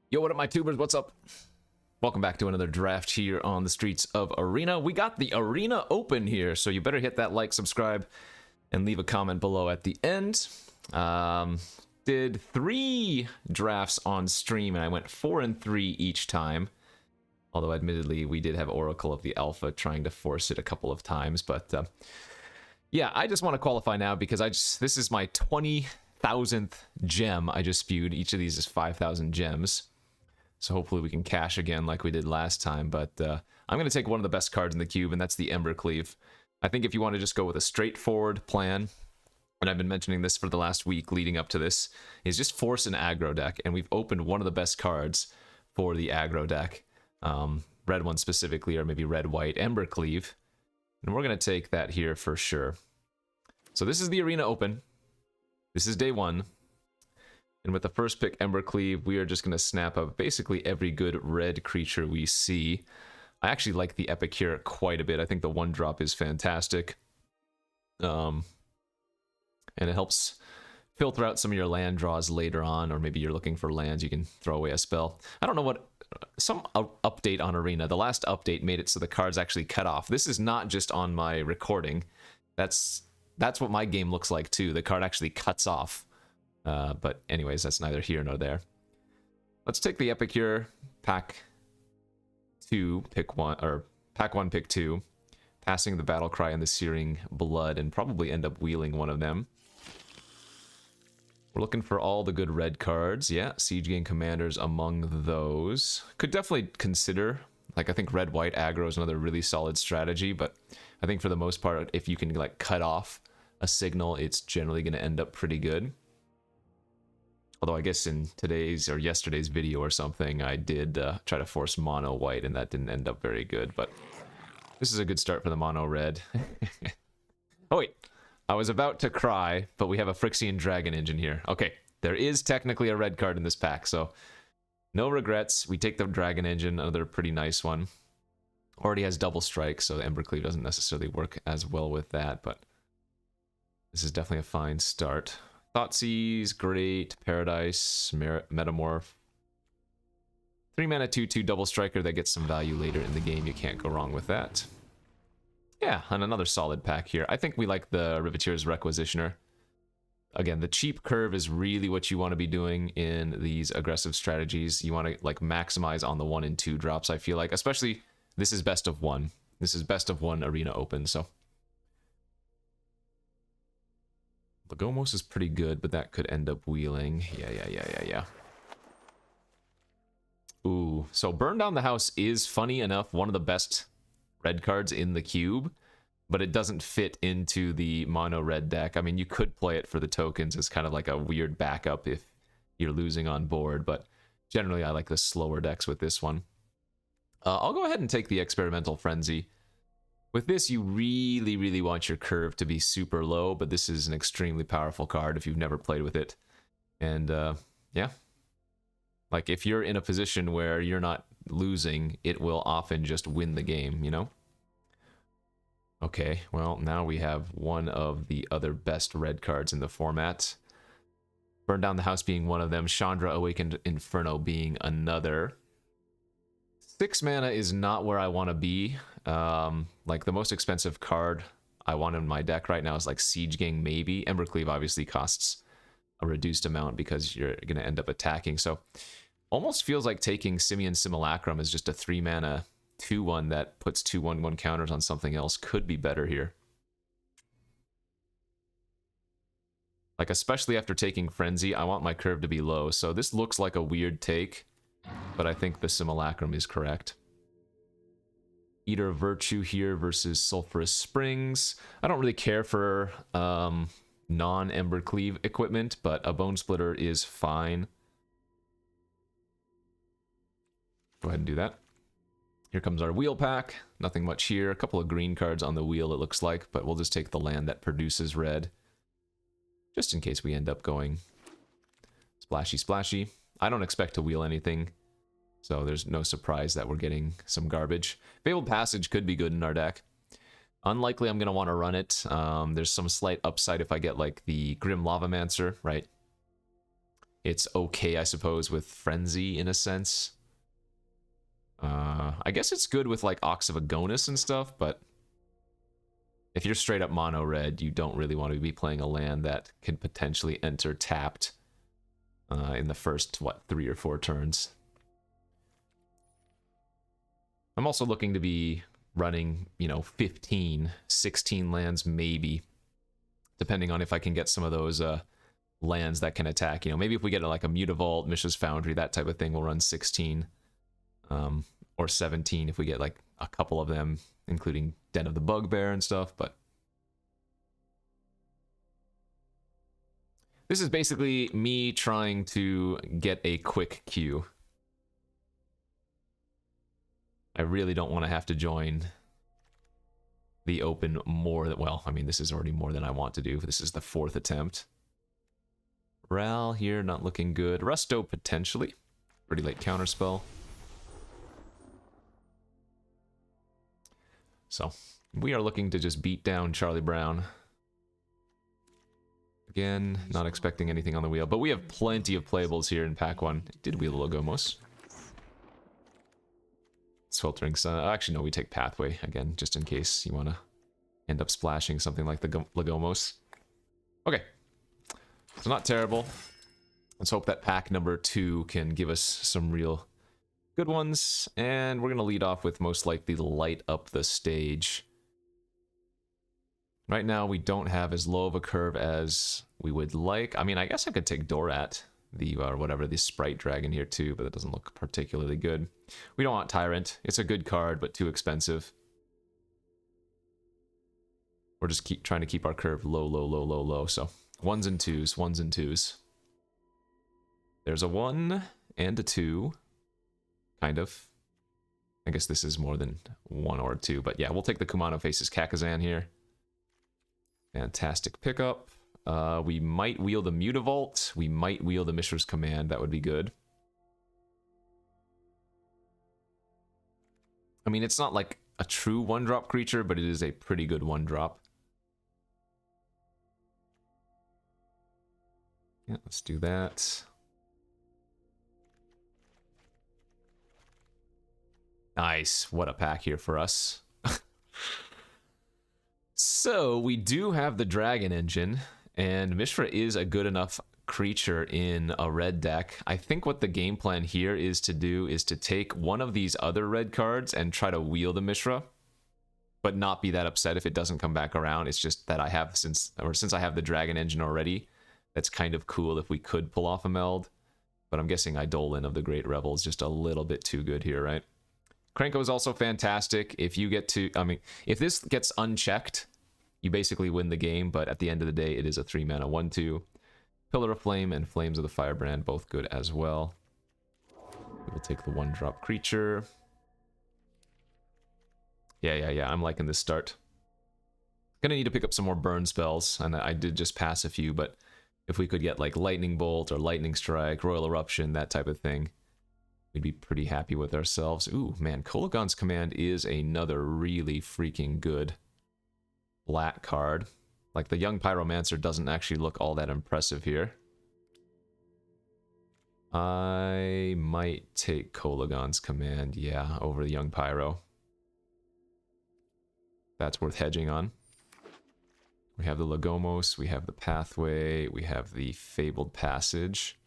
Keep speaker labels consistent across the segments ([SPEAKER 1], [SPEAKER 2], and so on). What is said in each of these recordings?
[SPEAKER 1] Yo, what up, my tubers? What's up? Welcome back to another draft here on the streets of Arena. We got the Arena open here, so you better hit that like, subscribe, and leave a comment below at the end. Did 3 drafts on stream, and I went 4 and 3 each time. Although, admittedly, we did have Oracle of the Alpha trying to force it a couple of times. But, yeah, I just want to qualify now because this is my 20,000th gem I just spewed. Each of these is 5,000 gems. So hopefully we can cash again like we did last time. But I'm going to take one of the best cards in the cube, and that's the Becleave. I think if you want to just go with a straightforward plan, and I've been mentioning this for the last week leading up to this, is just force an aggro deck. And we've opened one of the best cards for the aggro deck. Red one specifically, or maybe red-white, Becleave. And we're going to take that here for sure. So this is the Arena Open. This is day 1. And with the first pick, Becleave, we are just going to snap up basically every good red creature we see. I actually like the Epic here quite a bit. I think the 1-drop is fantastic. And it helps filter out some of your land draws later on, or maybe you're looking for lands, you can throw away a spell. I don't know what... Some update on Arena. The last update made it so the cards actually cut off. This is not just on my recording. That's what my game looks like too. The card actually cuts off. But anyways, that's neither here nor there. Let's take the Epic here. Pack 2, pick 1, or pack 1, pick 2. Passing the Battle Cry and the Searing Blood, and probably end up wheeling one of them. We're looking for all the good red cards. Yeah, Siege Gang Commanders among those. Could definitely consider, like, I think red-white aggro is another really solid strategy, but I think for the most part, if you can, like, cut off a signal, it's generally going to end up pretty good. Although I guess in today's or yesterday's video or something, I did try to force mono white, and that didn't end up very good, but this is a good start for the mono red. Oh wait, I was about to cry, but we have a Phyrexian Dragon Engine here. Okay, there is technically a red card in this pack, so no regrets. We take the Dragon Engine, another pretty nice one. Already has double strike, so the Becleave doesn't necessarily work as well with that, but this is definitely a fine start. Thoughtseize, great. Paradise, Metamorph. 3 mana 2/2 double striker that gets some value later in the game. You can't go wrong with that. Yeah, and another solid pack here. I think we like the Riveteer's Requisitioner. Again, the cheap curve is really what you want to be doing in these aggressive strategies. You want to like maximize on the 1 and 2 drops, I feel like. Especially, this is best of 1. This is best of 1 Arena Open, so... Lagomos is pretty good, but that could end up wheeling. Yeah. Ooh, so Burn Down the House is, funny enough, one of the best red cards in the cube, but it doesn't fit into the mono red deck. I mean, you could play it for the tokens as kind of like a weird backup if you're losing on board, but generally I like the slower decks with this one. I'll go ahead and take the Experimental Frenzy. With this, you really want your curve to be super low, but this is an extremely powerful card if you've never played with it. And, yeah. Like, if you're in a position where you're not losing, it will often just win the game, you know? Okay, well, now we have one of the other best red cards in the format. Burn Down the House being one of them, Chandra Awakened Inferno being another. 6 mana is not where I want to be. Like, the most expensive card I want in my deck right now is like Siege Gang, maybe. Becleave obviously costs a reduced amount because you're going to end up attacking. So, almost feels like taking Simian Simulacrum as just a 3 mana 2/1 that puts 2/1/1 counters on something else could be better here. Like, especially after taking Frenzy, I want my curve to be low. So, this looks like a weird take, but I think the Simulacrum is correct. Eater of Virtue here versus Sulphurous Springs. I don't really care for non-Becleave equipment, but a Bone Splitter is fine. Go ahead and do that. Here comes our wheel pack. Nothing much here. A couple of green cards on the wheel, it looks like, but we'll just take the land that produces red. Just in case we end up going splashy. I don't expect to wheel anything, so there's no surprise that we're getting some garbage. Fabled Passage could be good in our deck. Unlikely I'm going to want to run it. There's some slight upside if I get like the Grim Lavamancer, right? It's okay, I suppose, with Frenzy in a sense. I guess it's good with like Ox of Agonis and stuff, but if you're straight up mono red, you don't really want to be playing a land that could potentially enter tapped in the first, what, 3 or 4 turns. I'm also looking to be running, you know, 15, 16 lands maybe, depending on if I can get some of those lands that can attack. You know, maybe if we get like a Mutavault, Mishra's Foundry, that type of thing, we'll run 16 or 17 if we get like a couple of them, including Den of the Bugbear and stuff. But this is basically me trying to get a quick queue. I really don't want to have to join the open more than, well, I mean, this is already more than I want to do. This is the 4th attempt. Ral here, not looking good. Rusto, potentially. Pretty late counterspell. So, we are looking to just beat down Charlie Brown. Again, not expecting anything on the wheel, but we have plenty of playables here in pack 1. It did wheel the Logomos. Sweltering Sun. Actually, no, we take Pathway again, just in case you want to end up splashing something like the Logomos. Okay. So not terrible. Let's hope that pack number 2 can give us some real good ones. And we're going to lead off with most likely Light Up the Stage. Right now, we don't have as low of a curve as we would like. I mean, I guess I could take Dorat, the the Sprite Dragon here too, but that doesn't look particularly good. We don't want Tyrant. It's a good card, but too expensive. We're just trying to keep our curve low, low, low, low, low. So 1s and 2s, 1s and 2s. There's a 1 and a 2, kind of. I guess this is more than 1 or 2, but yeah, we'll take the Kumano Faces Kakazan here. Fantastic pickup. We might wheel the Mutavault. We might wheel the Mishra's Command. That would be good. I mean, it's not like a true 1-drop creature, but it is a pretty good 1-drop. Yeah, let's do that. Nice. What a pack here for us. So, we do have the Dragon Engine, and Mishra is a good enough creature in a red deck. I think what the game plan here is to do is to take one of these other red cards and try to wheel the Mishra, but not be that upset if it doesn't come back around. It's just that I have, since I have the Dragon Engine already, that's kind of cool if we could pull off a meld. But I'm guessing Eidolon of the Great Revel is just a little bit too good here, right? Krenko is also fantastic. If you get to, I mean, if this gets unchecked, you basically win the game, but at the end of the day, it is a 3-mana 1/2. Pillar of Flame and Flames of the Firebrand, both good as well. We'll take the 1-drop creature. Yeah, I'm liking this start. Gonna need to pick up some more burn spells, and I did just pass a few, but if we could get like Lightning Bolt or Lightning Strike, Royal Eruption, that type of thing, we'd be pretty happy with ourselves. Ooh, man, Kolaghan's Command is another really freaking good black card. Like, the Young Pyromancer doesn't actually look all that impressive here. I might take Kolaghan's Command, yeah, over the Young Pyro. That's worth hedging on. We have the Logomos, we have the Pathway, we have the Fabled Passage.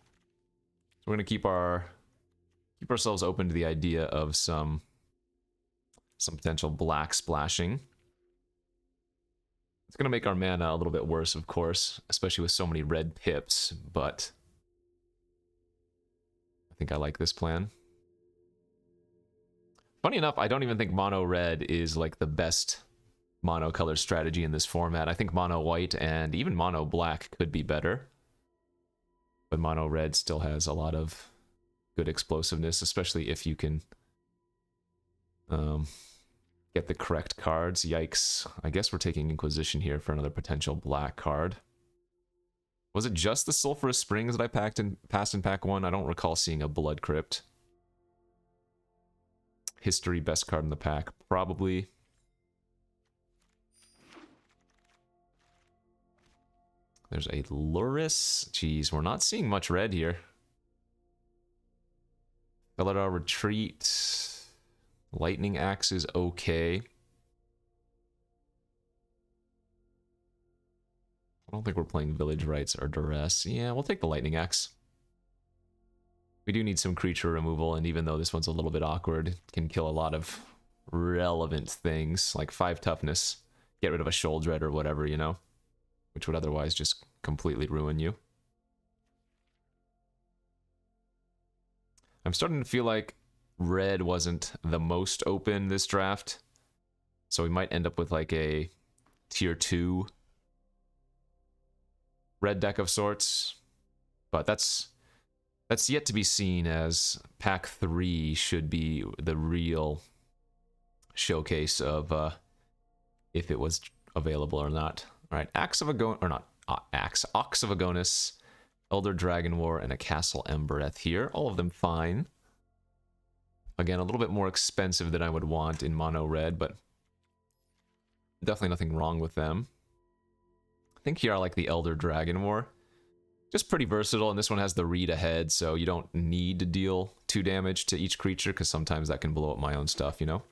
[SPEAKER 1] So we're going to keep ourselves open to the idea of some potential black splashing. It's going to make our mana a little bit worse, of course, especially with so many red pips, but I think I like this plan. Funny enough, I don't even think mono red is like the best mono color strategy in this format. I think mono white and even mono black could be better, but mono red still has a lot of good explosiveness, especially if you can get the correct cards. Yikes. I guess we're taking Inquisition here for another potential black card. Was it just the Sulphurous Springs that I passed in pack 1? I don't recall seeing a Blood Crypt. History, best card in the pack, probably. There's a Luris. Jeez, we're not seeing much red here. Bellatar Retreat. Lightning Axe is okay. I don't think we're playing Village Rites or Duress. Yeah, we'll take the Lightning Axe. We do need some creature removal, and even though this one's a little bit awkward, it can kill a lot of relevant things, like 5 toughness. Get rid of a Shoal Dread or whatever, you know? Which would otherwise just completely ruin you. I'm starting to feel like red wasn't the most open this draft. So we might end up with like a tier 2 red deck of sorts. But that's yet to be seen, as pack 3 should be the real showcase of if it was available or not. All right, Ox of Agonis, Elder Dragon War, and a Castle Embereth here. All of them fine. Again, a little bit more expensive than I would want in mono red, but definitely nothing wrong with them. I think here I like the Elder Dragon War. Just pretty versatile, and this one has the read ahead, so you don't need to deal 2 damage to each creature, because sometimes that can blow up my own stuff, you know?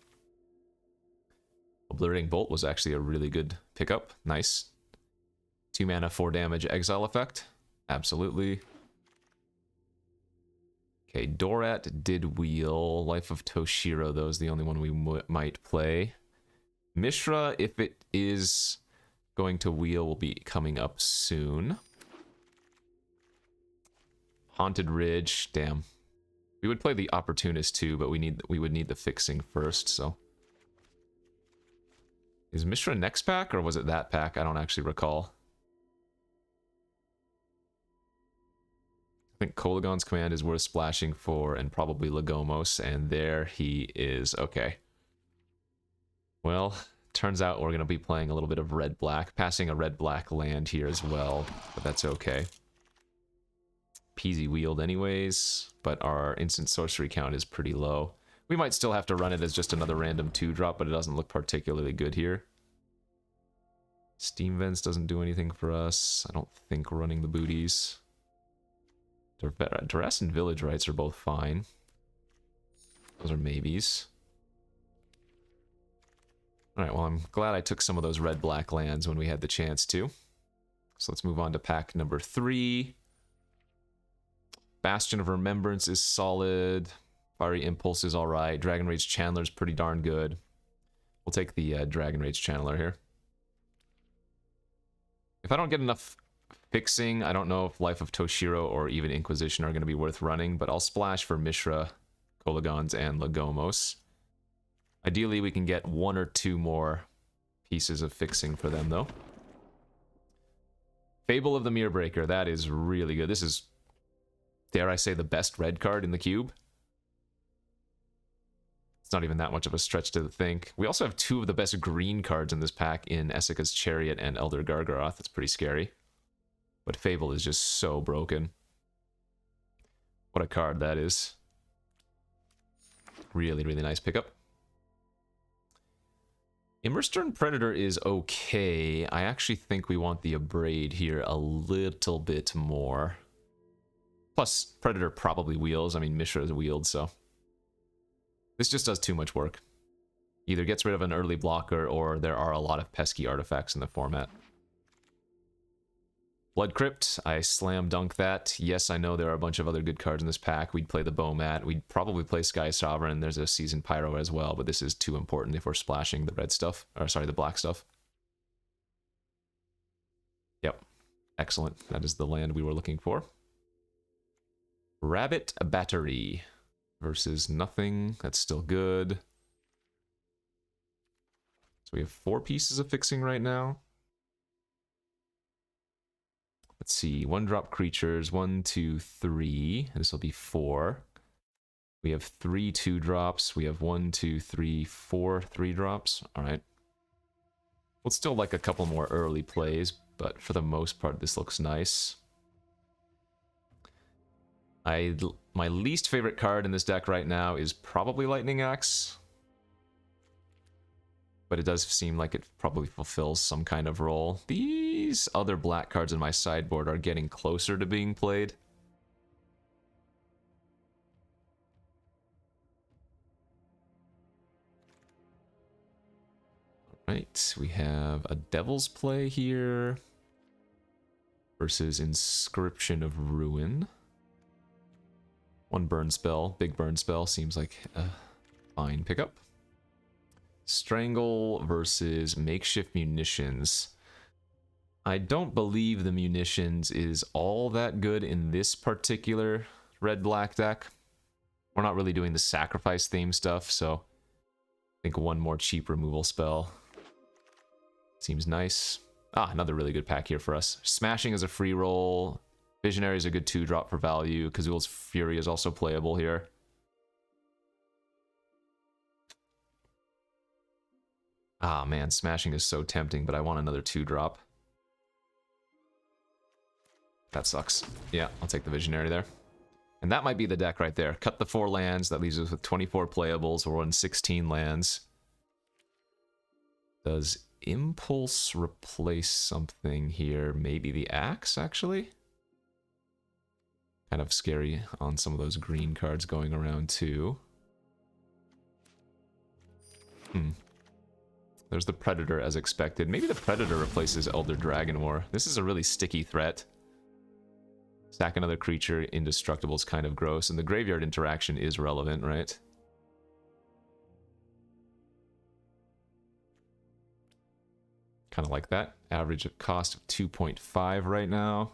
[SPEAKER 1] Obliterating Bolt was actually a really good pickup. Nice. 2 mana, 4 damage, exile effect. Absolutely. Okay, Dorat did wheel. Life of Toshiro, though, is the only one we might play. Mishra, if it is going to wheel, will be coming up soon. Haunted Ridge, damn. We would play the Opportunist too, but we would need the fixing first, so. Is Mishra next pack, or was it that pack? I don't actually recall. I think Kolagon's Command is worth splashing for, and probably Lagomos, and there he is. Okay. Well, turns out we're going to be playing a little bit of red-black, passing a red-black land here as well, but that's okay. Peasy wheeled anyways, but our instant sorcery count is pretty low. We might still have to run it as just another random 2-drop, but it doesn't look particularly good here. Steam Vents doesn't do anything for us. I don't think running the booties. Duress and Village Rites are both fine. Those are maybes. Alright, well, I'm glad I took some of those red-black lands when we had the chance to. So let's move on to pack number 3. Bastion of Remembrance is solid. Fiery Impulse is alright. Dragon Rage Channeler is pretty darn good. We'll take the Dragon Rage Channeler here. If I don't get enough fixing, I don't know if Life of Toshiro or even Inquisition are going to be worth running, but I'll splash for Mishra, Kolagons, and Lagomos. Ideally, we can get 1 or 2 more pieces of fixing for them, though. Fable of the Mirrorbreaker, that is really good. This is, dare I say, the best red card in the cube. It's not even that much of a stretch to think. We also have 2 of the best green cards in this pack in Esika's Chariot and Elder Gargaroth. That's pretty scary. But Fable is just so broken. What a card that is. Really, really nice pickup. Immerstern Predator is okay. I actually think we want the Abrade here a little bit more. Plus, Predator probably wheels. I mean, Mishra is wheeled, so. This just does too much work. Either gets rid of an early blocker, or there are a lot of pesky artifacts in the format. Blood Crypt, I slam dunk that. Yes, I know there are a bunch of other good cards in this pack. We'd play the Bowmat. We'd probably play Sky Sovereign. There's a Seasoned Pyro as well, but this is too important if we're splashing the red stuff. Or, sorry, the black stuff. Yep. Excellent. That is the land we were looking for. Rabbit Battery versus nothing. That's still good. So we have 4 pieces of fixing right now. Let's see, 1-drop creatures, 1, 2, 3. This will be 4. We have 3 2-drops. We have 1, 2, 3, 4 3-drops. All right. We'll still like a couple more early plays, but for the most part, this looks nice. My least favorite card in this deck right now is probably Lightning Axe. But it does seem like it probably fulfills some kind of role. These other black cards in my sideboard are getting closer to being played. Right, we have a Devil's Play here versus Inscription of Ruin. One burn spell, big burn spell, seems like a fine pickup. Strangle versus Makeshift Munitions. I don't believe the munitions is all that good in this particular red-black deck. We're not really doing the sacrifice theme stuff, so I think one more cheap removal spell seems nice. Ah, another really good pack here for us. Smashing is a free roll. Visionary is a good 2-drop for value. Kazul's Fury is also playable here. Ah, man, Smashing is so tempting, but I want another 2-drop. That sucks. Yeah, I'll take the Visionary there. And that might be the deck right there. Cut the 4 lands. That leaves us with 24 playables. We're on 16 lands. Does Impulse replace something here? Maybe the Axe, actually? Kind of scary on some of those green cards going around, too. There's the Predator as expected. Maybe the Predator replaces Elder Dragon War. This is a really sticky threat. Sack another creature, indestructible is kind of gross, and the graveyard interaction is relevant, right? Kind of like that. Average cost of 2.5 right now.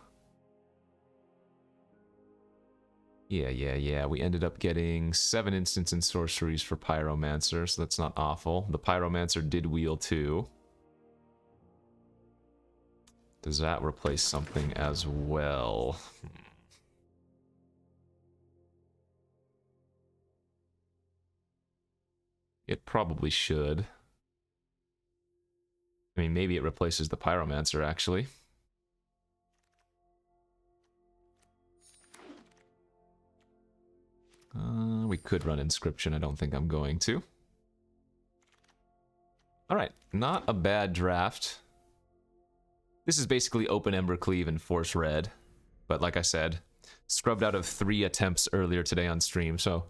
[SPEAKER 1] Yeah. We ended up getting 7 instants and sorceries for Pyromancer, so that's not awful. The Pyromancer did wheel too. Does that replace something as well? It probably should. I mean, maybe it replaces the Pyromancer, actually. We could run Inscription. I don't think I'm going to. Alright, not a bad draft. This is basically open Becleave and Force Red. But like I said, scrubbed out of 3 attempts earlier today on stream, so...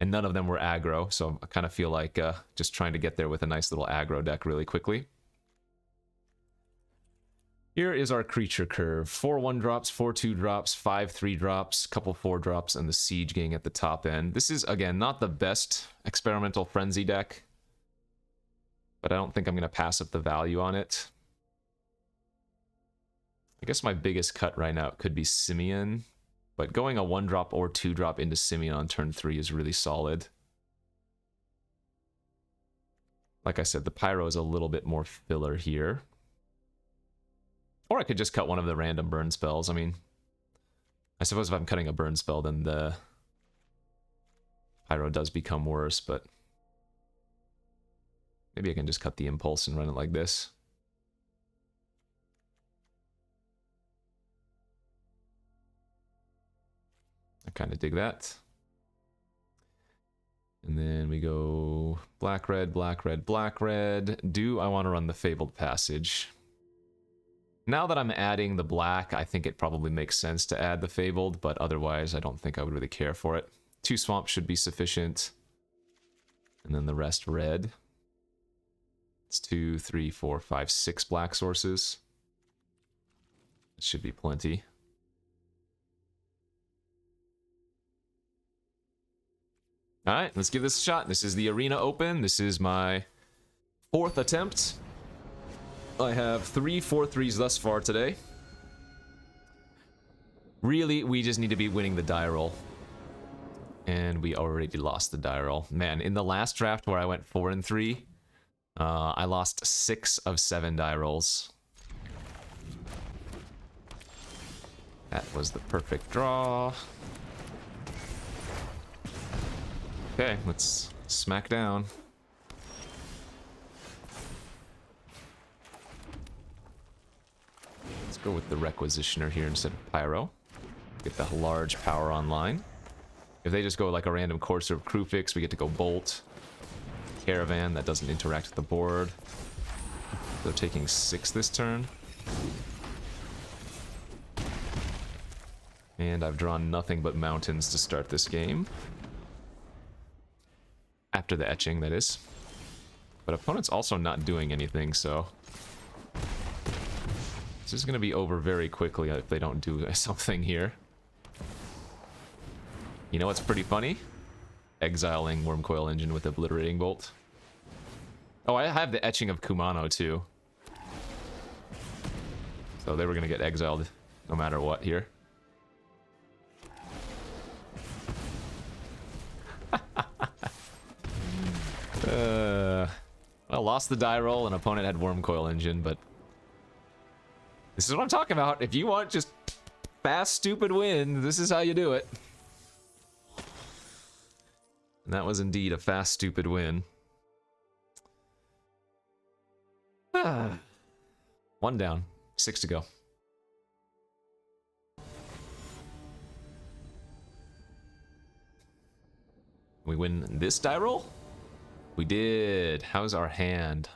[SPEAKER 1] And none of them were aggro, so I kind of feel like just trying to get there with a nice little aggro deck really quickly. Here is our creature curve. 4 1-drops, 4 2-drops, 5 3-drops, couple 4-drops, and the Siege Gang at the top end. This is, again, not the best Experimental Frenzy deck, but I don't think I'm going to pass up the value on it. I guess my biggest cut right now could be Simeon, but going a 1-drop or 2-drop into Simeon on turn 3 is really solid. Like I said, the Pyro is a little bit more filler here. Or I could just cut one of the random burn spells. I mean, I suppose if I'm cutting a burn spell, then the Pyro does become worse, but maybe I can just cut the Impulse and run it like this. I kind of dig that. And then we go black, red, black, red, black, red. Do I want to run the Fabled Passage? Now that I'm adding the black, I think it probably makes sense to add the Fabled, but otherwise I don't think I would really care for it. 2 swamps should be sufficient. And then the rest red. It's 2, 3, 4, 5, 6 black sources. It should be plenty. Alright, let's give this a shot. This is the Arena Open. This is my 4th attempt. I have 3 4-3s thus far today. Really, we just need to be winning the die roll. And we already lost the die roll. Man, in the last draft where I went 4 and 3, I lost 6 of 7 die rolls. That was the perfect draw. Okay, let's smack down. Let's go with the Requisitioner here instead of Pyro. Get the large power online. If they just go like a random Courser of Crufix, we get to go Bolt. Caravan, that doesn't interact with the board. They're taking 6 this turn. And I've drawn nothing but mountains to start this game. After the etching, that is. But opponent's also not doing anything, so... This is going to be over very quickly if they don't do something here. You know what's pretty funny? Exiling Wormcoil Engine with Obliterating Bolt. Oh, I have the Etching of Kumano, too. So they were going to get exiled no matter what here. Well, lost the die roll, and opponent had Wormcoil Engine, but... This is what I'm talking about. If you want just fast, stupid win, this is how you do it. And that was indeed a fast, stupid win. One down. 6 to go. We win this die roll? We did. How's our hand?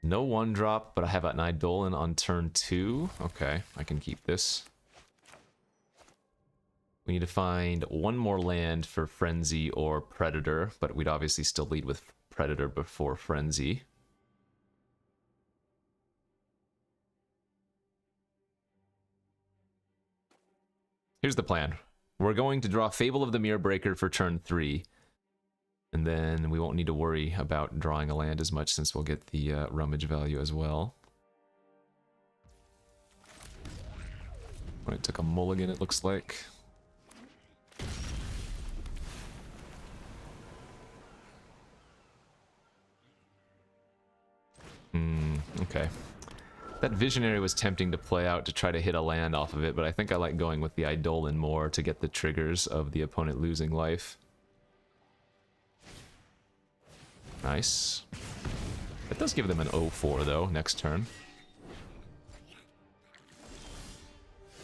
[SPEAKER 1] No 1-drop, but I have an Eidolon on turn 2. Okay, I can keep this. We need to find one more land for Frenzy or Predator, but we'd obviously still lead with Predator before Frenzy. Here's the plan. We're going to draw Fable of the Mirror Breaker for turn 3. And then we won't need to worry about drawing a land as much since we'll get the rummage value as well. It took a mulligan, it looks like. Okay. That Visionary was tempting to play out to try to hit a land off of it, but I think I like going with the Eidolon more to get the triggers of the opponent losing life. Nice. That does give them an 0-4 though, next turn.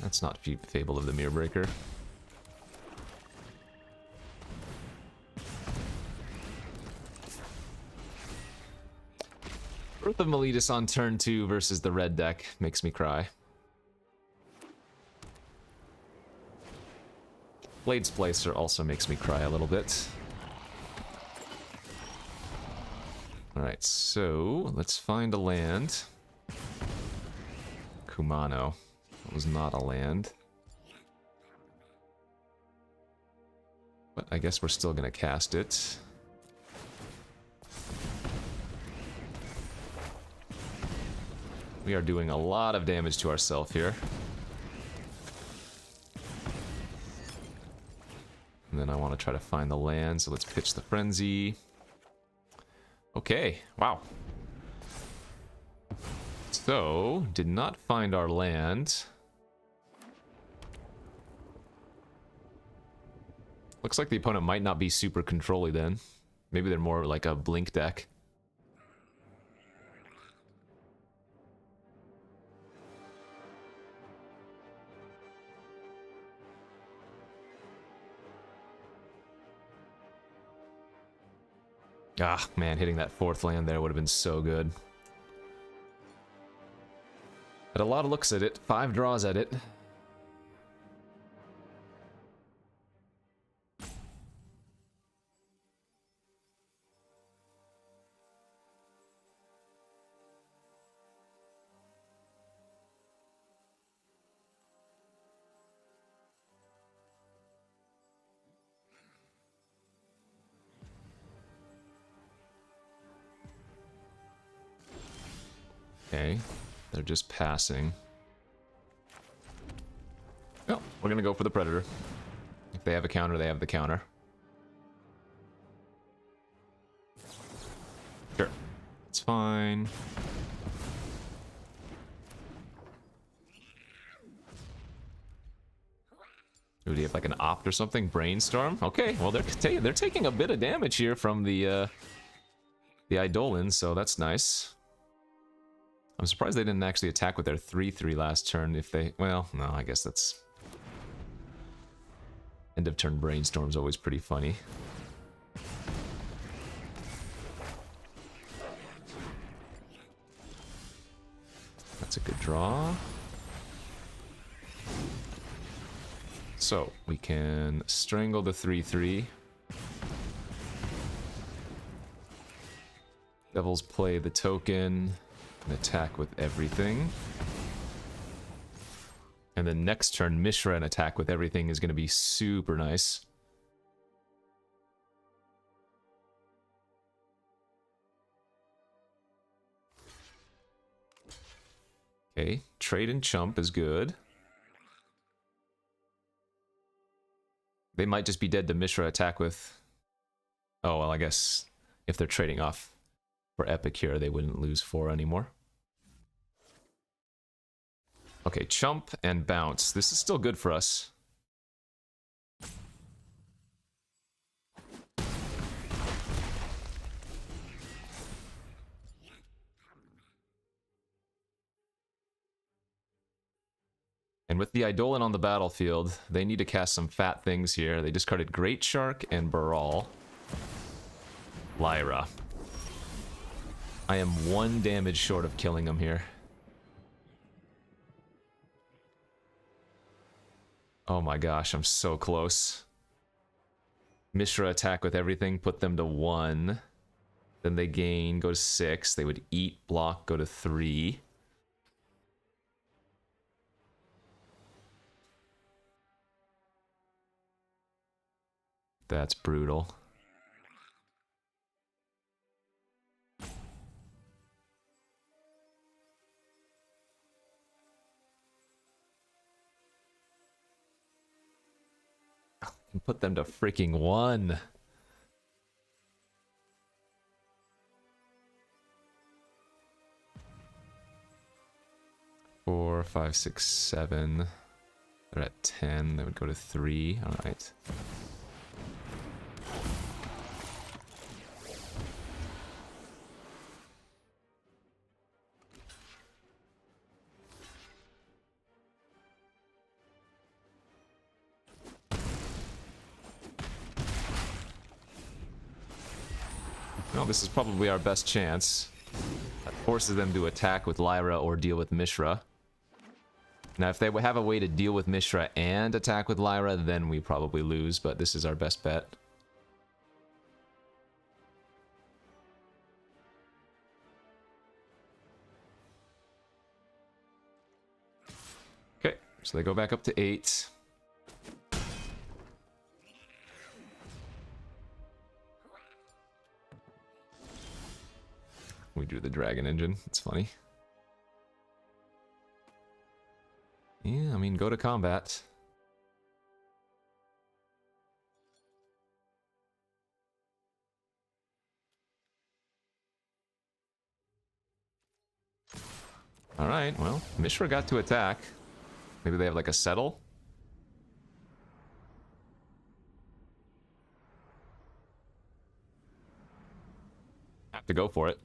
[SPEAKER 1] That's not Fable of the Mirror Breaker. Birth of Meletus on turn 2 versus the red deck makes me cry. Blade Splicer also makes me cry a little bit. Alright, so let's find a land. Kumano. That was not a land. But I guess we're still gonna cast it. We are doing a lot of damage to ourselves here. And then I want to try to find the land, so let's pitch the Frenzy. Okay, wow. So, did not find our land. Looks like the opponent might not be super control-y then. Maybe they're more like a blink deck. Ah, man, hitting that 4th land there would have been so good. Had a lot of looks at it, 5 draws at it. Okay, they're just passing. Oh, we're gonna go for the Predator. If they have a counter, they have the counter. Sure, it's fine. Do you have like an opt or something? Brainstorm? Okay, well they're taking a bit of damage here from the Eidolon, so that's nice. I'm surprised they didn't actually attack with their 3/3 last turn if they... Well, no, I guess that's... End of turn Brainstorm's always pretty funny. That's a good draw. So, we can strangle the 3/3. Devils play the token and attack with everything. And then next turn, Mishra and attack with everything is going to be super nice. Okay, trade and chump is good. They might just be dead to Mishra attack with... Oh, well, I guess if they're trading off for Epicure, they wouldn't lose 4 anymore. Okay, chump and bounce. This is still good for us. And with the Eidolon on the battlefield, they need to cast some fat things here. They discarded Great Shark and Baral. Lyra. I am 1 damage short of killing him here. Oh my gosh, I'm so close. Mishra attack with everything, put them to 1. Then they gain, go to 6. They would eat, block, go to 3. That's brutal. And put them to freaking 1. Four, 5, 6, 7. They're at 10. They would go to 3. All right. Well, this is probably our best chance. That forces them to attack with Lyra or deal with Mishra. Now, if they have a way to deal with Mishra and attack with Lyra, then we probably lose, but this is our best bet. Okay, so they go back up to 8. We drew the dragon engine. It's funny. Yeah, I mean, go to combat. Alright, well, Mishra got to attack. Maybe they have like a settle? Have to go for it.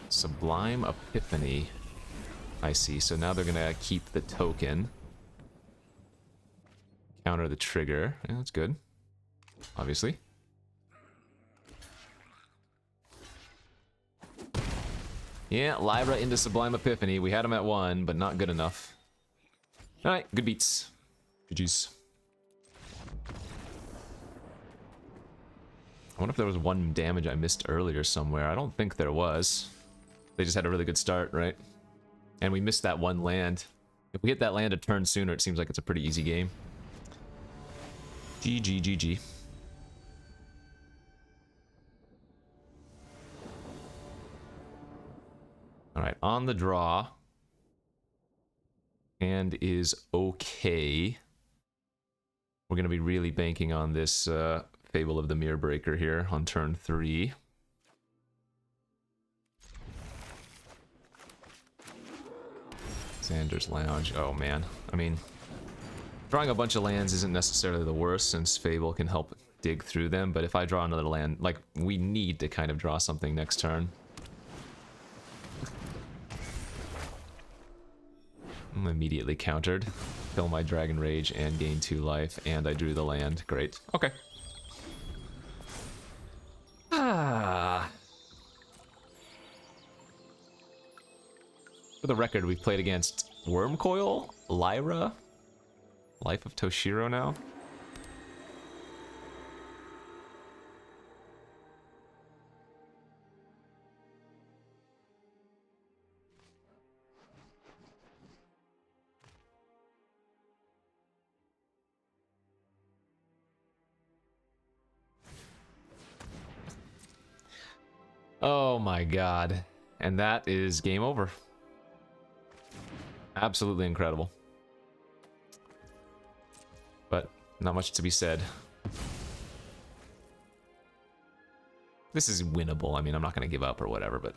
[SPEAKER 1] Sublime Epiphany. I see. So now they're gonna keep the token. Counter the trigger. Yeah, that's good. Obviously. Yeah, Lyra into Sublime Epiphany. We had him at 1, but not good enough. Alright, good beats. GG's. I wonder if there was 1 damage I missed earlier somewhere. I don't think there was. They just had a really good start, right? And we missed that 1 land. If we hit that land a turn sooner, it seems like it's a pretty easy game. GG, GG. Alright, on the draw. Hand is okay. We're going to be really banking on this Fable of the Mirror Breaker here on turn 3. Xander's Lounge. Oh man. I mean, drawing a bunch of lands isn't necessarily the worst since Fable can help dig through them, but if I draw another land, like, we need to kind of draw something next turn. I'm immediately countered. Kill my Dragon Rage and gain 2 life, and I drew the land. Great. Okay. For the record, we've played against Wormcoil, Lyra, Life of Toshiro now? Oh my god. And that is game over. Absolutely incredible. But not much to be said. This is winnable. I mean, I'm not going to give up or whatever, but...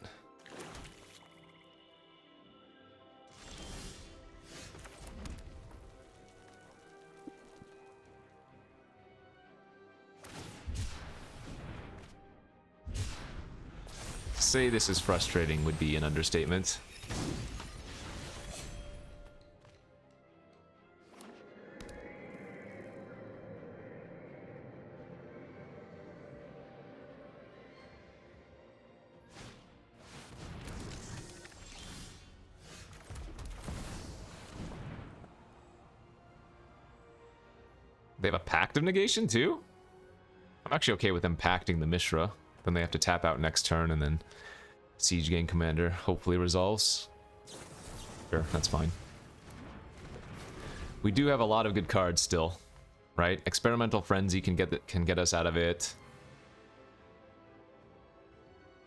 [SPEAKER 1] say this is frustrating would be an understatement. They have a Pact of Negation too? I'm actually okay with them pacting the Mishra. Then they have to tap out next turn and then Siege Gang Commander hopefully resolves. Sure, that's fine. We do have a lot of good cards still, right? Experimental Frenzy can get us out of it.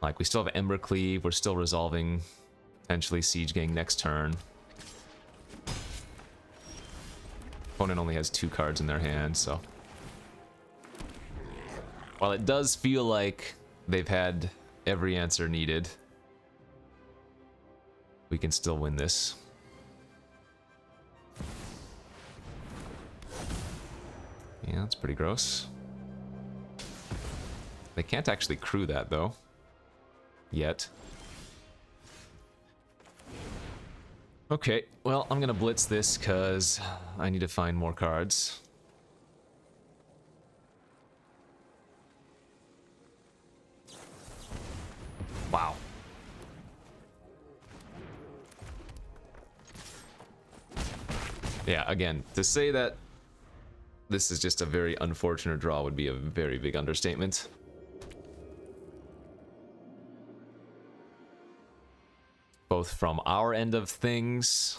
[SPEAKER 1] Like, we still have Becleave, we're still resolving potentially Siege Gang next turn. Opponent only has 2 cards in their hand, so... while it does feel like they've had every answer needed, we can still win this. Yeah, that's pretty gross. They can't actually crew that, though. Yet. Okay, well, I'm gonna blitz this because I need to find more cards. Wow. Yeah, again, to say that this is just a very unfortunate draw would be a very big understatement. Both from our end of things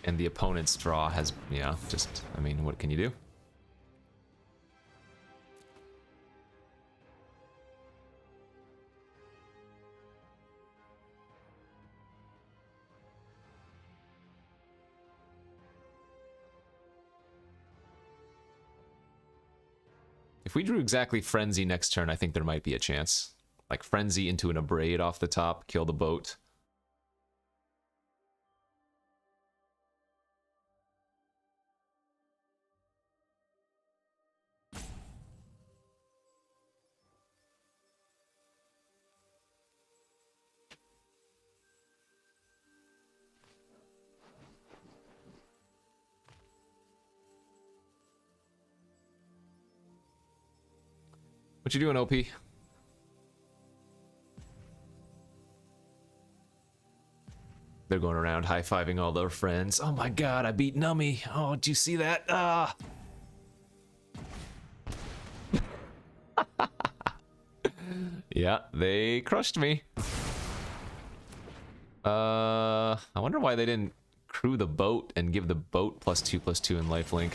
[SPEAKER 1] and the opponent's draw has, yeah, just, I mean, what can you do? If we drew exactly Frenzy next turn, I think there might be a chance. Like Frenzy into an Abrade off the top, kill the boat. What you doing, OP? They're going around high-fiving all their friends. Oh my god, I beat Nummy. Oh, did you see that? Ah! Yeah, they crushed me. I wonder why they didn't crew the boat and give the boat +2/+2 in lifelink.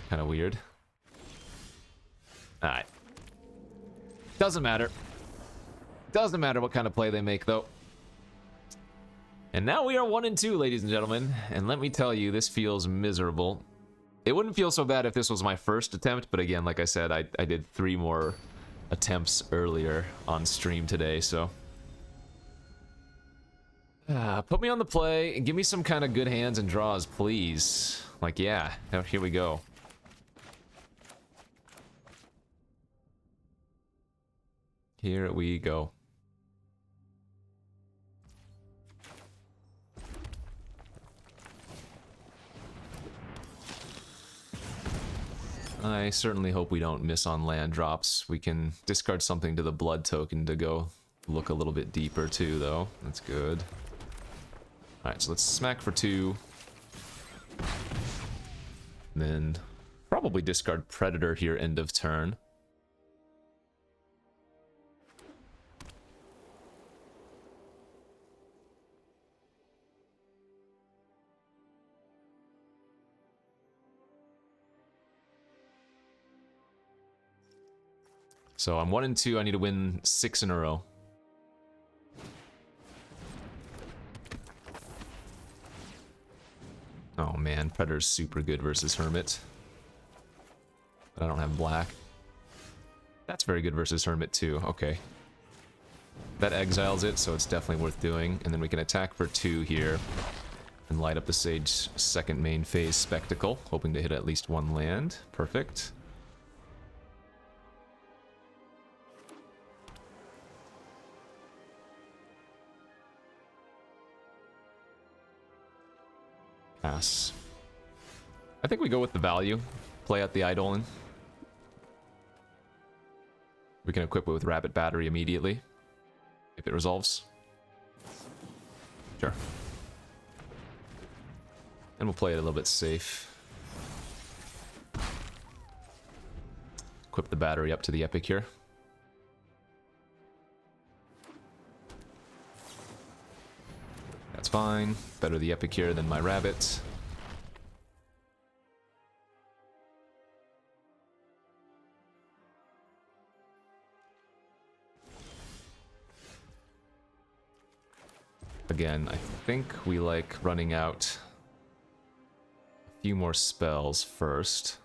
[SPEAKER 1] Kind of weird. Alright. Doesn't matter. Doesn't matter what kind of play they make, though. And now we are 1-2, ladies and gentlemen. And let me tell you, this feels miserable. It wouldn't feel so bad if this was my first attempt, but again, like I said, I did 3 more attempts earlier on stream today, so... put me on the play and give me some kind of good hands and draws, please. Like, yeah, here we go. Here we go. I certainly hope we don't miss on land drops. We can discard something to the blood token to go look a little bit deeper too, though. That's good. Alright, so let's smack for 2. Then probably discard Predator here, end of turn. So I'm 1 and 2. I need to win 6 in a row. Oh man, Predator's super good versus Hermit. But I don't have black. That's very good versus Hermit too. Okay. That exiles it, so it's definitely worth doing. And then we can attack for 2 here. And light up the Sage second main phase Spectacle, hoping to hit at least 1 land. Perfect. Pass. I think we go with the value. Play out the Eidolon. We can equip it with Rabbit Battery immediately. If it resolves. Sure. And we'll play it a little bit safe. Equip the battery up to the Epic here. That's fine. Better the Epic here than my Rabbit. Again, I think we like running out a few more spells first.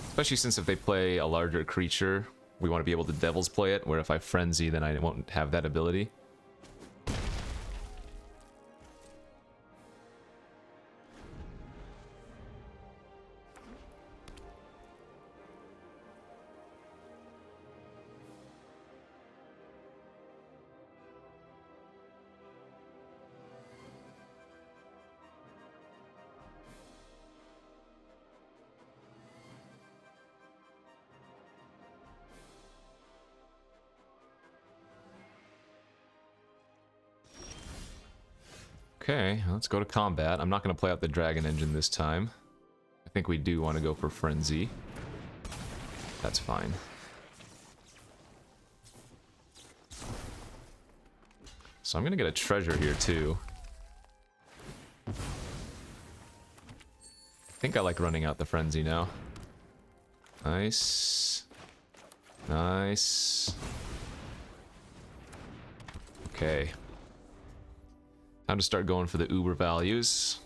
[SPEAKER 1] Especially since if they play a larger creature, we want to be able to Devil's play it, where if I Frenzy, then I won't have that ability. Okay, let's go to combat. I'm not going to play out the Dragon Engine this time. I think we do want to go for Frenzy. That's fine. So I'm going to get a treasure here too. I think I like running out the Frenzy now. Nice. Nice. Okay. Time to start going for the uber values.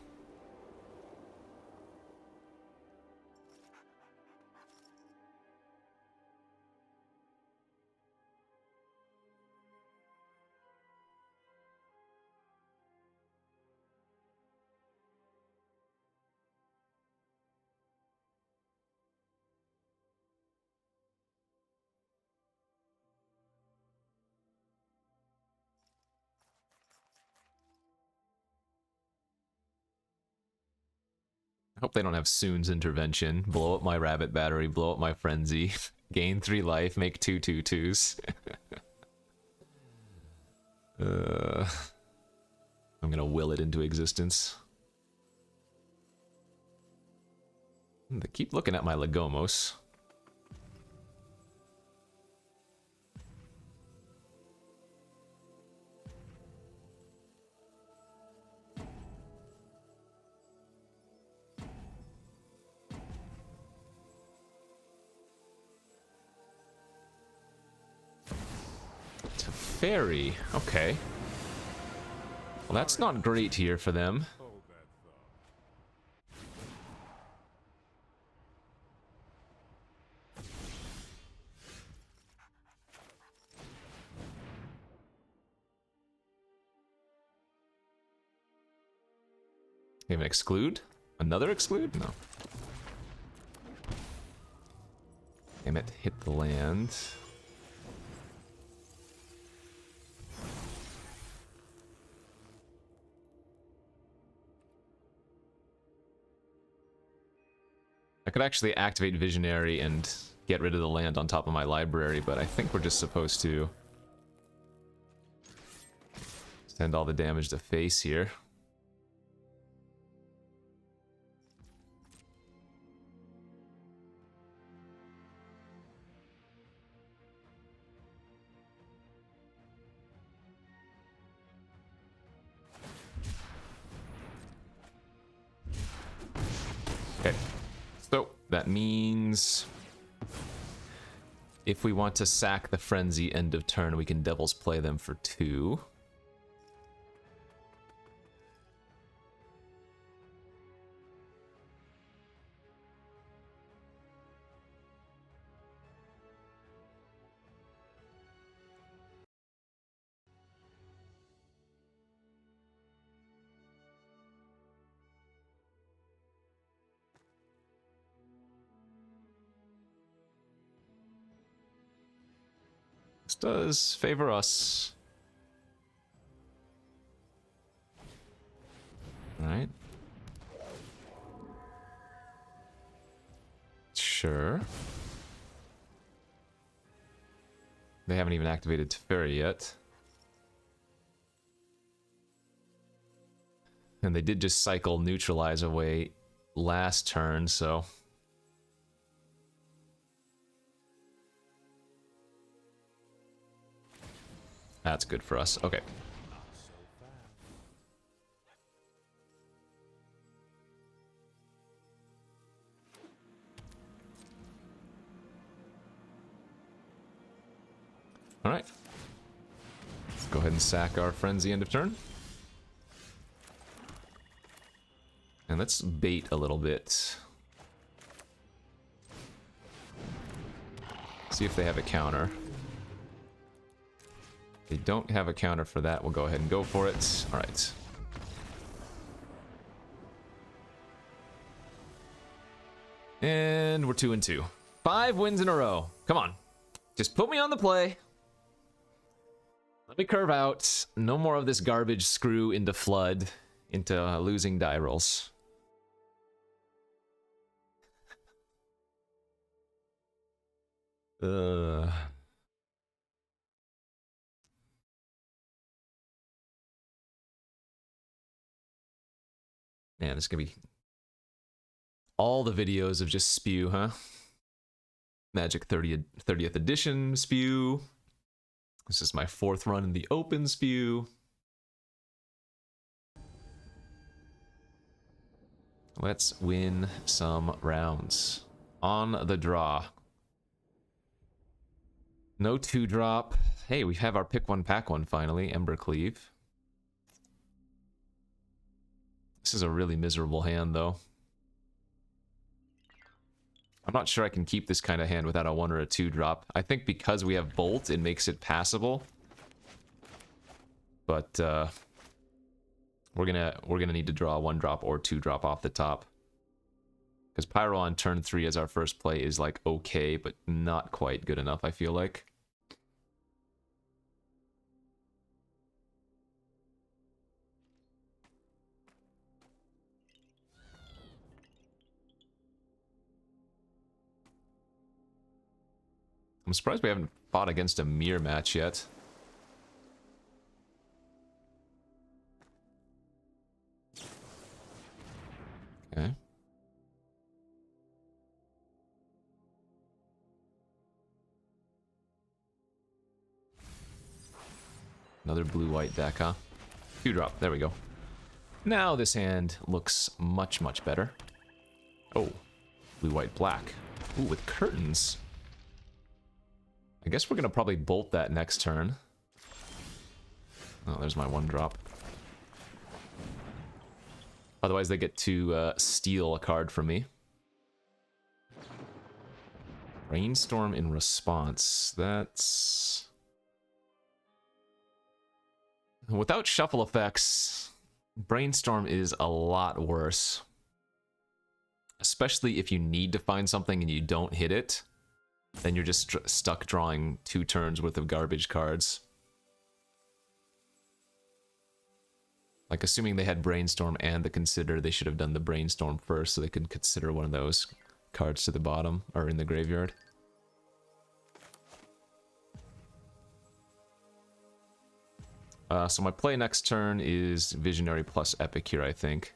[SPEAKER 1] I hope they don't have Soon's Intervention. Blow up my Rabbit Battery, blow up my Frenzy, gain 3 life, make 2 2/2s. I'm gonna will it into existence. They keep looking at my Legomos. Fairy, okay. Well, that's not great here for them. You have an exclude? Another exclude? No. Damn it, hit the land. I could actually activate Visionary and get rid of the land on top of my library, but I think we're just supposed to Send all the damage to face here. Okay, so that means if we want to sack the Frenzy end of turn, we can Devil's Play them for 2. This does favor us. Alright. Sure. They haven't even activated Teferi yet. And they did just cycle Neutralize away last turn, so... That's good for us. Okay. All right. Let's go ahead and sack our Frenzy end of turn. And let's bait a little bit. See if they have a counter. If they don't have a counter for that, we'll go ahead and go for it. All right. And we're 2-2. 5 wins in a row. Come on. Just put me on the play. Let me curve out. No more of this garbage screw into flood, into losing die rolls. Man, it's gonna be all the videos of just spew, huh? Magic 30th edition spew. This is my 4th run in the open spew. Let's win some rounds. On the draw. No 2-drop. Hey, we have our pick 1, pack 1 finally. Becleave. This is a really miserable hand, though. I'm not sure I can keep this kind of hand without a 1 or a 2-drop. I think because we have Bolt, it makes it passable. But we're gonna need to draw a 1-drop or 2-drop off the top. Because Pyro on turn 3 as our first play is like okay, but not quite good enough, I feel like. I'm surprised we haven't fought against a mirror match yet. Okay. Another blue-white deck, huh? 2-drop, there we go. Now this hand looks much, much better. Oh, blue-white-black. Ooh, with curtains. I guess we're gonna probably bolt that next turn. Oh, there's my 1-drop. Otherwise they get to steal a card from me. Brainstorm in response. That's... Without shuffle effects, Brainstorm is a lot worse. Especially if you need to find something and you don't hit it. Then you're just stuck drawing 2 turns worth of garbage cards. Like, assuming they had Brainstorm and the Consider, they should have done the Brainstorm first so they could consider one of those cards to the bottom, or in the graveyard. So my play next turn is Visionary plus Epic here, I think.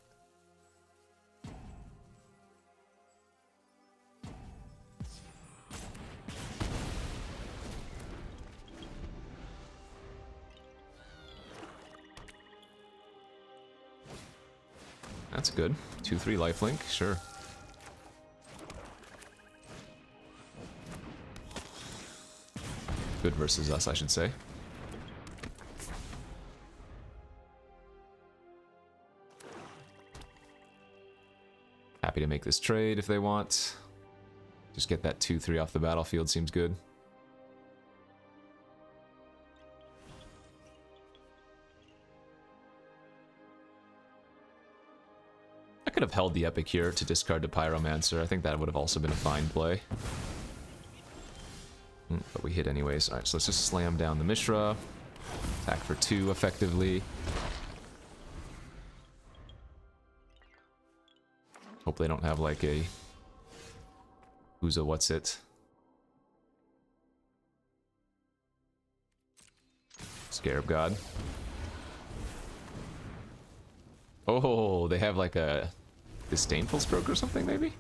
[SPEAKER 1] That's good. 2/3 lifelink, sure. Good versus us, I should say. Happy to make this trade if they want. Just get that 2/3 off the battlefield seems good. I could have held the Epic here to discard the Pyromancer. I think that would have also been a fine play. But we hit anyways. Alright, so let's just slam down the Mishra. Attack for 2 effectively. Hope they don't have like a... Who's a what's it? Scarab God. Oh, they have like a Disdainful Stroke or something maybe?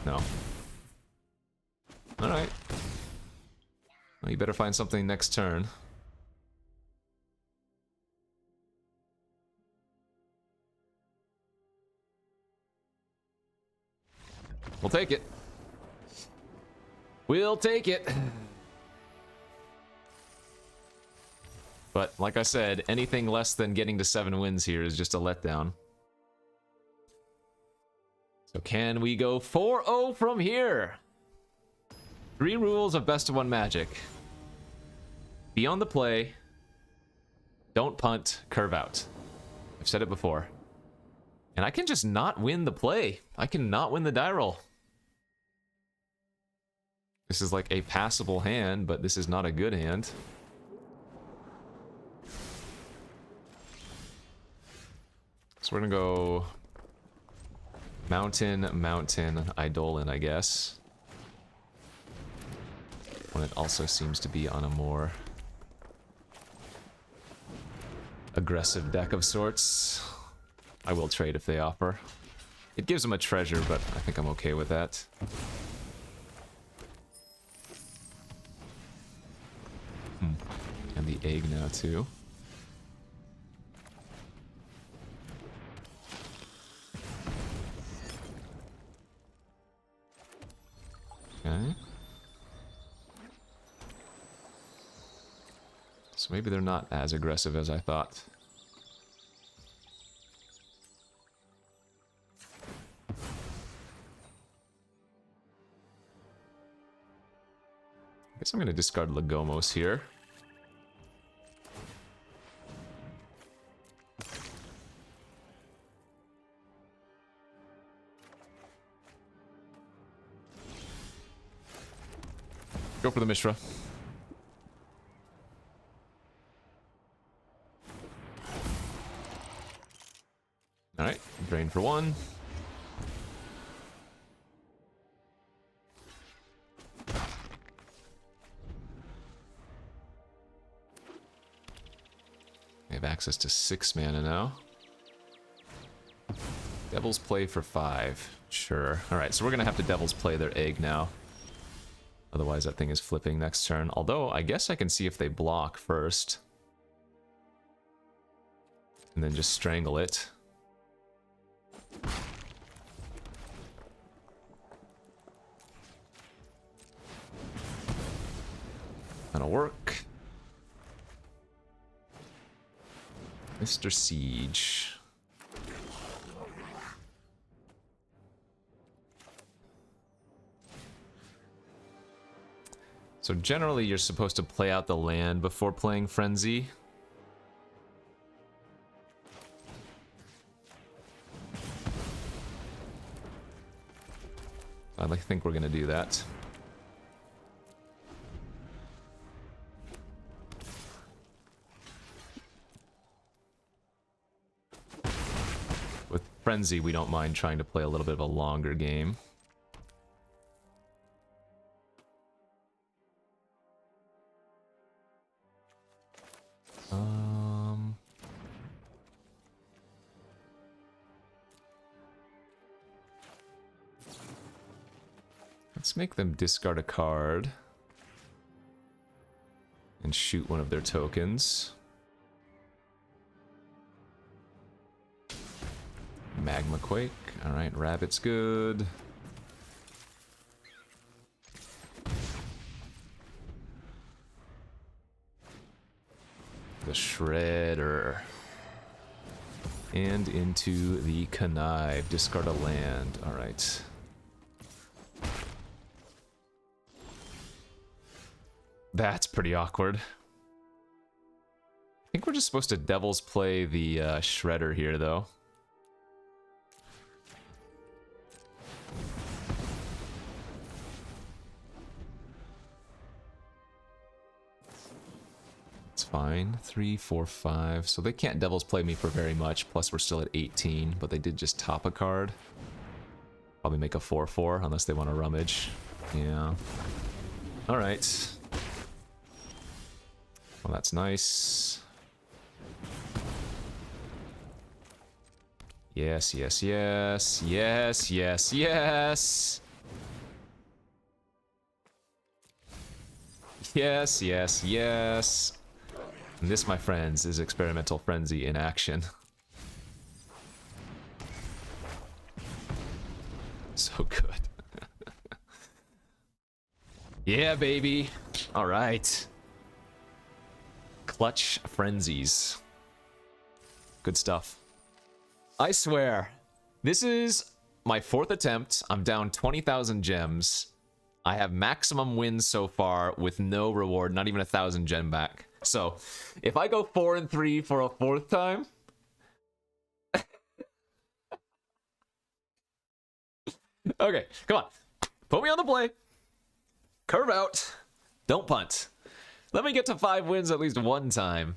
[SPEAKER 1] No. Alright. Well, you better find something next turn. We'll take it. We'll take it. But, like I said, anything less than getting to 7 wins here is just a letdown. So can we go 4-0 from here? 3 rules of best of 1 Magic. Be on the play. Don't punt, curve out. I've said it before. And I can just not win the play. I can not win the die roll. This is like a passable hand, but this is not a good hand. So we're gonna go Mountain, Eidolon, I guess. When it also seems to be on a more aggressive deck of sorts. I will trade if they offer. It gives them a treasure, but I think I'm okay with that. And the egg now too. Okay. So maybe they're not as aggressive as I thought. I guess I'm going to discard Legomos here. Go for the Mishra. Alright, drain for 1. We have access to 6 mana now. Devil's Play for 5. Sure. Alright, so we're gonna have to Devil's Play their egg now. Otherwise that thing is flipping next turn. Although, I guess I can see if they block first. And then just strangle it. That'll work. Mr. Siege. So generally you're supposed to play out the land before playing Frenzy. I think we're gonna do that. With Frenzy, we don't mind trying to play a little bit of a longer game. Let's make them discard a card. And shoot one of their tokens. Magma Quake. Alright, Rabbit's good. The Shredder. And into the Connive. Discard a land. Alright. That's pretty awkward. I think we're just supposed to Devil's play the Shredder here, though. It's fine. 3, 4, 5. So they can't Devil's play me for very much, plus we're still at 18, but they did just top a card. Probably make a 4-4, unless they want to rummage. Yeah. Alright. Well, that's nice. Yes, yes, yes. Yes, yes, yes. Yes, yes, yes. And this, my friends, is Experimental Frenzy in action. So good. Yeah, baby. All right. Clutch Frenzies. Good stuff. I swear, this is my 4th attempt. I'm down 20,000 gems. I have maximum wins so far with no reward, not even 1,000 gem back. So, if I go 4 and 3 for a 4th time... Okay, come on. Put me on the play. Curve out. Don't punt. Let me get to 5 wins at least one time.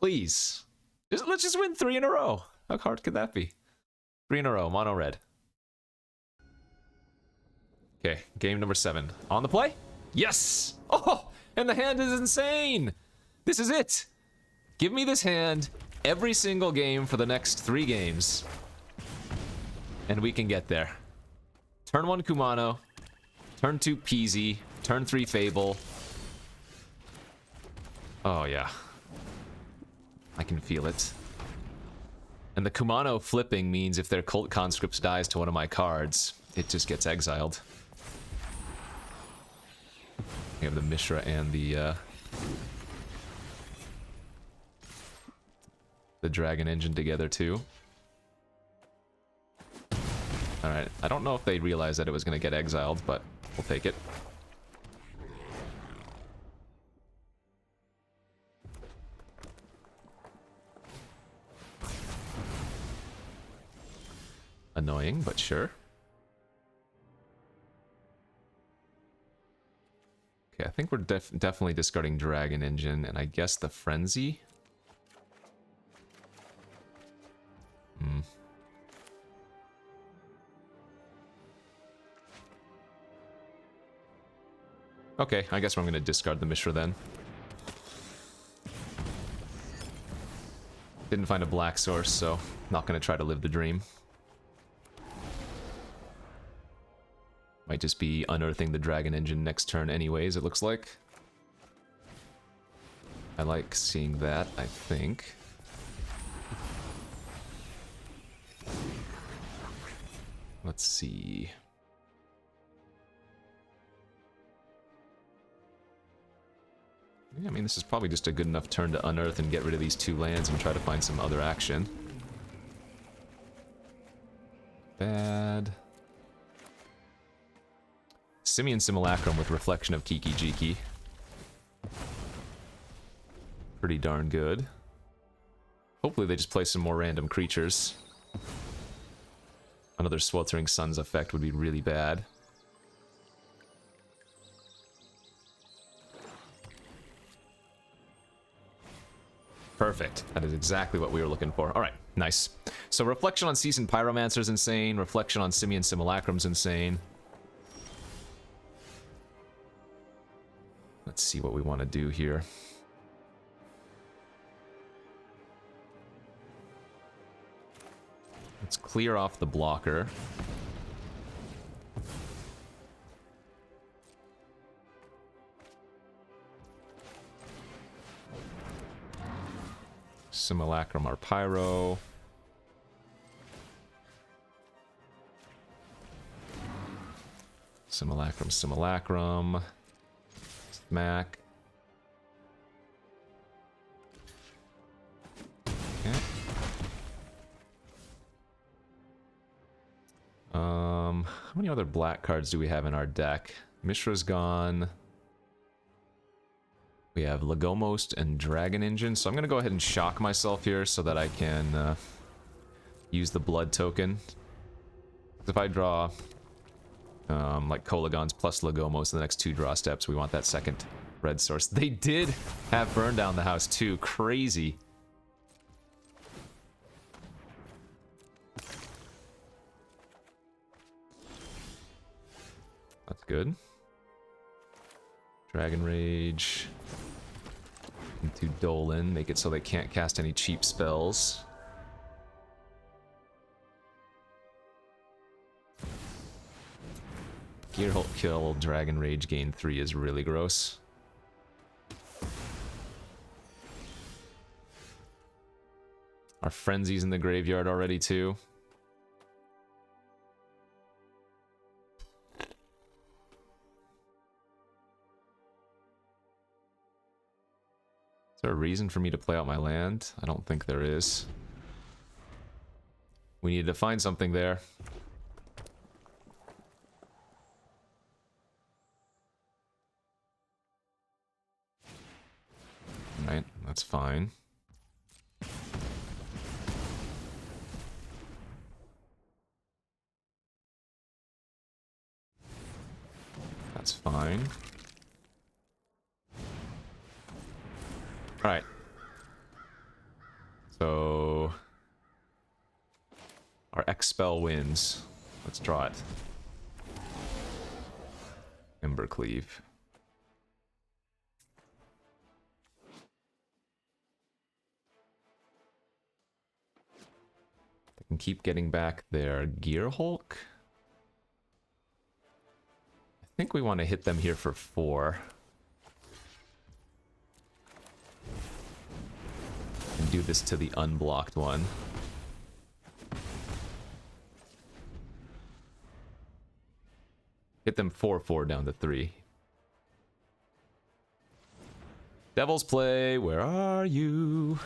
[SPEAKER 1] Please. Let's just win 3 in a row. How hard could that be? 3 in a row, mono red. Okay, game number 7. On the play? Yes! Oh, and the hand is insane! This is it! Give me this hand every single game for the next 3 games. And we can get there. Turn 1 Kumano. Turn 2 Peasy. Turn 3 Fable. Oh, yeah. I can feel it. And the Kumano flipping means if their Cult Conscripts dies to one of my cards, it just gets exiled. We have the Mishra and the Dragon Engine together, too. Alright, I don't know if they realized that it was going to get exiled, but we'll take it. Annoying, but sure. Okay, I think we're definitely discarding Dragon Engine, and I guess the Frenzy? Okay, I guess I'm going to discard the Mishra then. Didn't find a black source, so not going to try to live the dream. Might just be unearthing the Dragon Engine next turn anyways, it looks like. I like seeing that, I think. Let's see. Yeah, I mean, this is probably just a good enough turn to unearth and get rid of these 2 lands and try to find some other action. Bad. Simian Simulacrum with Reflection of Kiki Jiki. Pretty darn good. Hopefully they just play some more random creatures. Another Sweltering Suns effect would be really bad. Perfect. That is exactly what we were looking for. Alright, nice. So Reflection on Seasoned Pyromancer is insane. Reflection on Simian Simulacrum is insane. Let's see what we want to do here. Let's clear off the blocker. Simulacrum or Pyro. Simulacrum, Simulacrum. Smack. Okay. How many other black cards do we have in our deck? Mishra's gone. We have Legomost and Dragon Engine, so I'm going to go ahead and shock myself here so that I can use the blood token. If I draw like Kolagons plus Legomos in the next 2 draw steps, we want that second red source. They did have Burn Down the House too. Crazy. That's good. Dragon Rage into Dolan, make it so they can't cast any cheap spells. Gearhulk kill, Dragon Rage gain 3 is really gross. Our Frenzy's in the graveyard already too. Is there a reason for me to play out my land? I don't think there is. We need to find something there. Right, that's fine. That's fine. Alright. So... our X-Spell wins. Let's draw it. Becleave. They can keep getting back their Gearhulk. I think we want to hit them here for 4. And do this to the unblocked one. Hit them 4-4 down to 3. Devil's Play, where are you?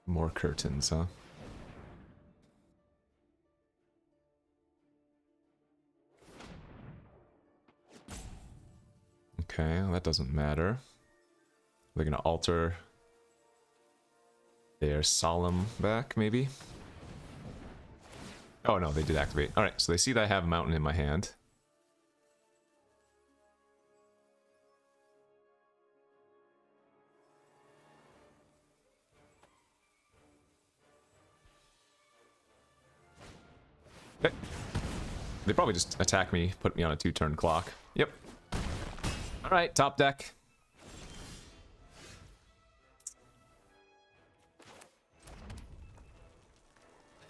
[SPEAKER 1] More curtains, huh? Okay, well, that doesn't matter. They're gonna alter their Solemn back, maybe? Oh no, they did activate. Alright, so they see that I have a mountain in my hand. Okay. They probably just attack me, put me on a 2-turn clock. Yep. Alright, top deck.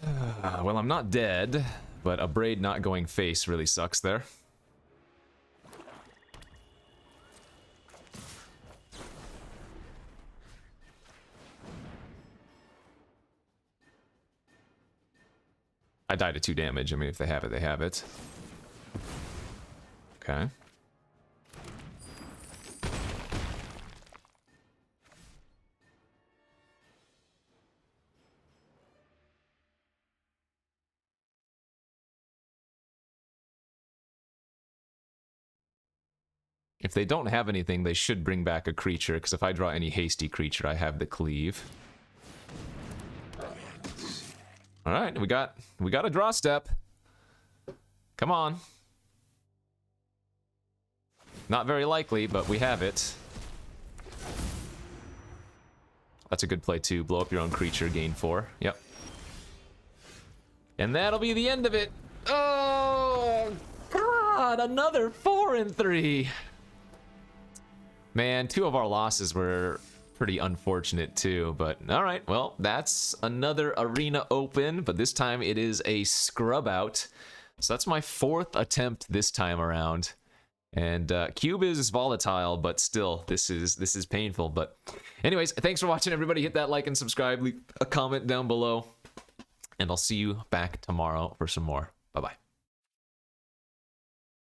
[SPEAKER 1] Well, I'm not dead, but a Braid not going face really sucks there. I died to 2 damage. I mean, if they have it, they have it. Okay. If they don't have anything, they should bring back a creature, because if I draw any hasty creature, I have the Cleave. Alright, we got a draw step. Come on. Not very likely, but we have it. That's a good play too. Blow up your own creature, gain 4. Yep. And that'll be the end of it. Oh, god, another 4-3. Man, 2 of our losses were pretty unfortunate too, but all right, well, that's another Arena Open, but this time it is a scrub out. So that's my 4th attempt this time around. And Cube is volatile, but still, this is painful. But anyways, thanks for watching, everybody. Hit that like and subscribe, leave a comment down below, and I'll see you back tomorrow for some more. Bye-bye.